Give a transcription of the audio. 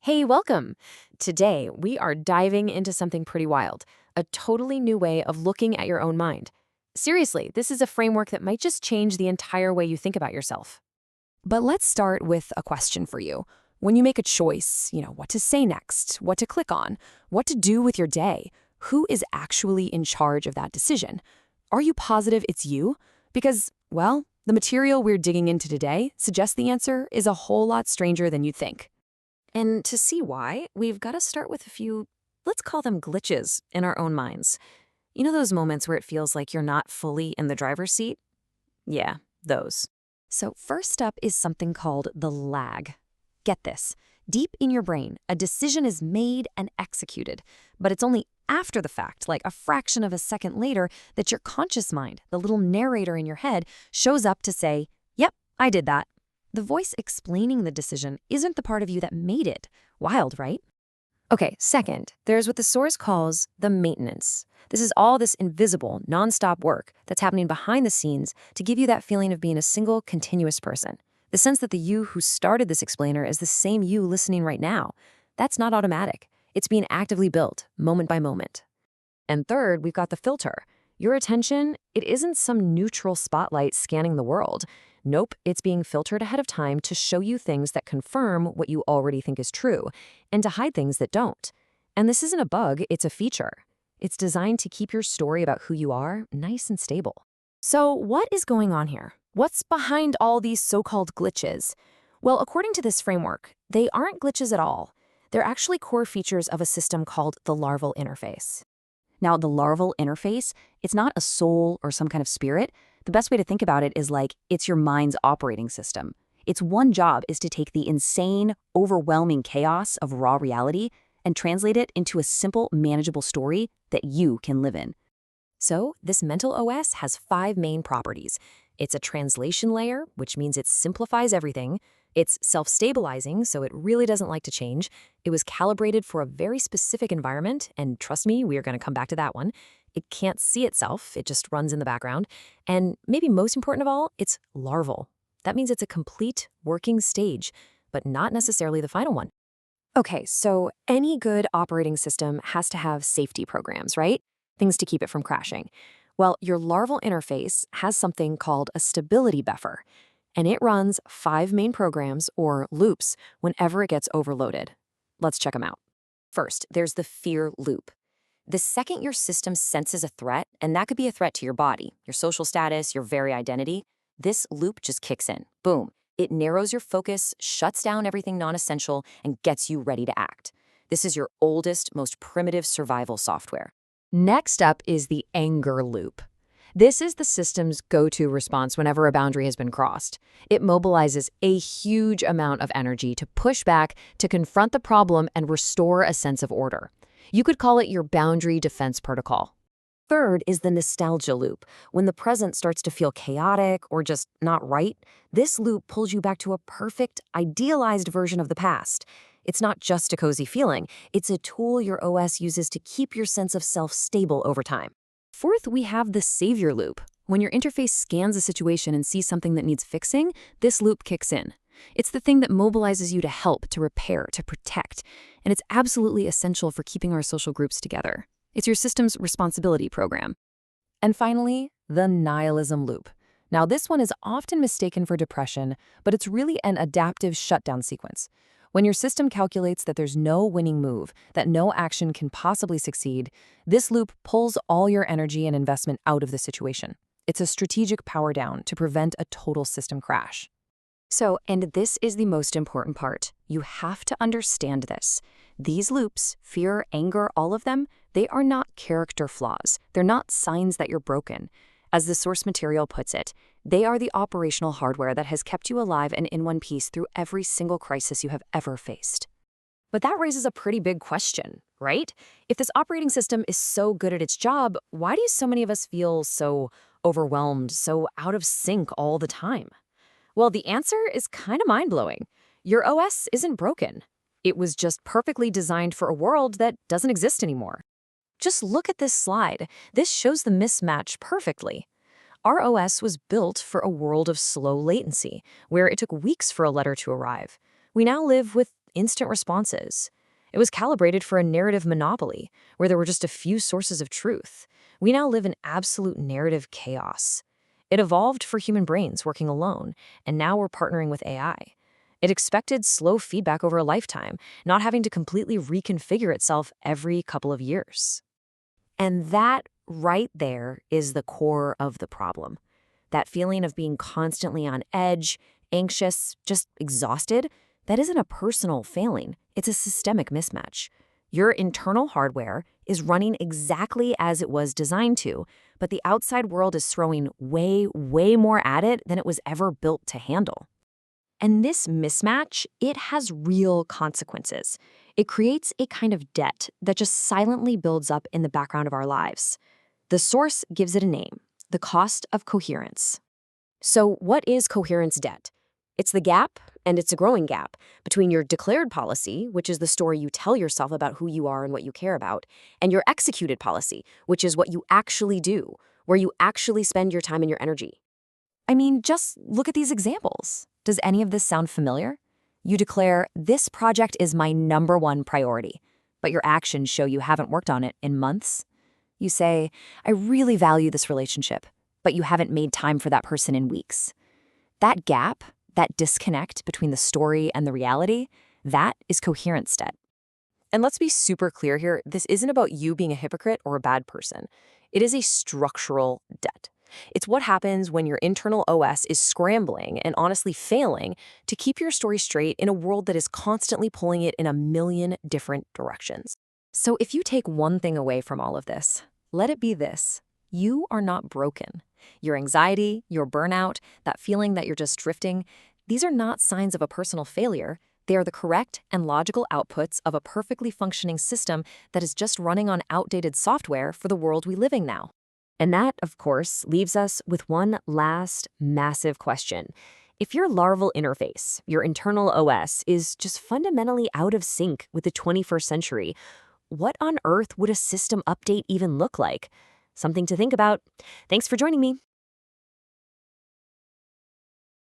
Hey, welcome! Today, we are diving into something pretty wild, a totally new way of looking at your own mind. Seriously, this is a framework that might just change the entire way you think about yourself. But let's start with a question for you. When you make a choice, what to say next, what to click on, what to do with your day, who is actually in charge of that decision? Are you positive it's you? Because, well, the material we're digging into today suggests the answer is a whole lot stranger than you'd think. And to see why, we've got to start with a few, let's call them glitches, in our own minds. You know those moments where it feels like you're not fully in the driver's seat? Yeah, those. So first up is something called the lag. Get this. Deep in your brain, a decision is made and executed, but it's only after the fact, like a fraction of a second later, that your conscious mind, the little narrator in your head, shows up to say, "Yep, I did that." The voice explaining the decision isn't the part of you that made it. Wild, right? Okay, second, there's what the source calls the maintenance. This is all this invisible, nonstop work that's happening behind the scenes to give you that feeling of being a single, continuous person. The sense that the you who started this explainer is the same you listening right now. That's not automatic. It's being actively built, moment by moment. And third, we've got the filter. Your attention, it isn't some neutral spotlight scanning the world. Nope, it's being filtered ahead of time to show you things that confirm what you already think is true, and to hide things that don't. And this isn't a bug, it's a feature. It's designed to keep your story about who you are nice and stable. So what is going on here? What's behind all these so-called glitches? Well, according to this framework, they aren't glitches at all. They're actually core features of a system called the larval interface. Now, the larval interface, it's not a soul or some kind of spirit. The best way to think about it is like it's your mind's operating system. Its one job is to take the insane, overwhelming chaos of raw reality and translate it into a simple, manageable story that you can live in. So, this mental OS has 5 main properties. It's a translation layer, which means it simplifies everything. It's self-stabilizing, so it really doesn't like to change. It was calibrated for a very specific environment, and trust me, we are going to come back to that one. It can't see itself, it just runs in the background. And maybe most important of all, it's larval. That means it's a complete working stage, but not necessarily the final one. Okay, so any good operating system has to have safety programs, right? Things to keep it from crashing. Well, your larval interface has something called a stability buffer, and it runs 5 main programs, or loops, whenever it gets overloaded. Let's check them out. First, there's the fear loop. The second your system senses a threat, and that could be a threat to your body, your social status, your very identity, this loop just kicks in. Boom. It narrows your focus, shuts down everything non-essential, and gets you ready to act. This is your oldest, most primitive survival software. Next up is the anger loop. This is the system's go-to response whenever a boundary has been crossed. It mobilizes a huge amount of energy to push back, to confront the problem, and restore a sense of order. You could call it your boundary defense protocol. Third is the nostalgia loop. When the present starts to feel chaotic or just not right, this loop pulls you back to a perfect, idealized version of the past. It's not just a cozy feeling. It's a tool your OS uses to keep your sense of self stable over time. Fourth, we have the savior loop. When your interface scans a situation and sees something that needs fixing, this loop kicks in. It's the thing that mobilizes you to help, to repair, to protect, and it's absolutely essential for keeping our social groups together. It's your system's responsibility program. And finally, the nihilism loop. Now, this one is often mistaken for depression, but it's really an adaptive shutdown sequence. When your system calculates that there's no winning move, that no action can possibly succeed, this loop pulls all your energy and investment out of the situation. It's a strategic power down to prevent a total system crash. So, and this is the most important part. You have to understand this. These loops, fear, anger, all of them, they are not character flaws. They're not signs that you're broken. As the source material puts it, they are the operational hardware that has kept you alive and in one piece through every single crisis you have ever faced. But that raises a pretty big question, right? If this operating system is so good at its job, why do so many of us feel so overwhelmed, so out of sync all the time? Well, the answer is kind of mind-blowing. Your OS isn't broken. It was just perfectly designed for a world that doesn't exist anymore. Just look at this slide. This shows the mismatch perfectly. Our OS was built for a world of slow latency, where it took weeks for a letter to arrive. We now live with instant responses. It was calibrated for a narrative monopoly, where there were just a few sources of truth. We now live in absolute narrative chaos. It evolved for human brains working alone, and now we're partnering with AI. It expected slow feedback over a lifetime, not having to completely reconfigure itself every couple of years. And that right there is the core of the problem. That feeling of being constantly on edge, anxious, just exhausted, that isn't a personal failing. It's a systemic mismatch. Your internal hardware is running exactly as it was designed to, but the outside world is throwing way, way more at it than it was ever built to handle. And this mismatch, it has real consequences. It creates a kind of debt that just silently builds up in the background of our lives. The source gives it a name: the cost of coherence. So what is coherence debt? It's the gap, and it's a growing gap, between your declared policy, which is the story you tell yourself about who you are and what you care about, and your executed policy, which is what you actually do, where you actually spend your time and your energy. I mean, just look at these examples. Does any of this sound familiar? You declare, "This project is my #1 priority," but your actions show you haven't worked on it in months. You say, "I really value this relationship," but you haven't made time for that person in weeks. That gap, that disconnect between the story and the reality, that is coherence debt. And let's be super clear here, this isn't about you being a hypocrite or a bad person. It is a structural debt. It's what happens when your internal OS is scrambling and honestly failing to keep your story straight in a world that is constantly pulling it in a million different directions. So if you take one thing away from all of this, let it be this: you are not broken. Your anxiety, your burnout, that feeling that you're just drifting, these are not signs of a personal failure. They are the correct and logical outputs of a perfectly functioning system that is just running on outdated software for the world we live in now. And that, of course, leaves us with one last massive question. If your larval interface, your internal OS, is just fundamentally out of sync with the 21st century, what on earth would a system update even look like? Something to think about. Thanks for joining me.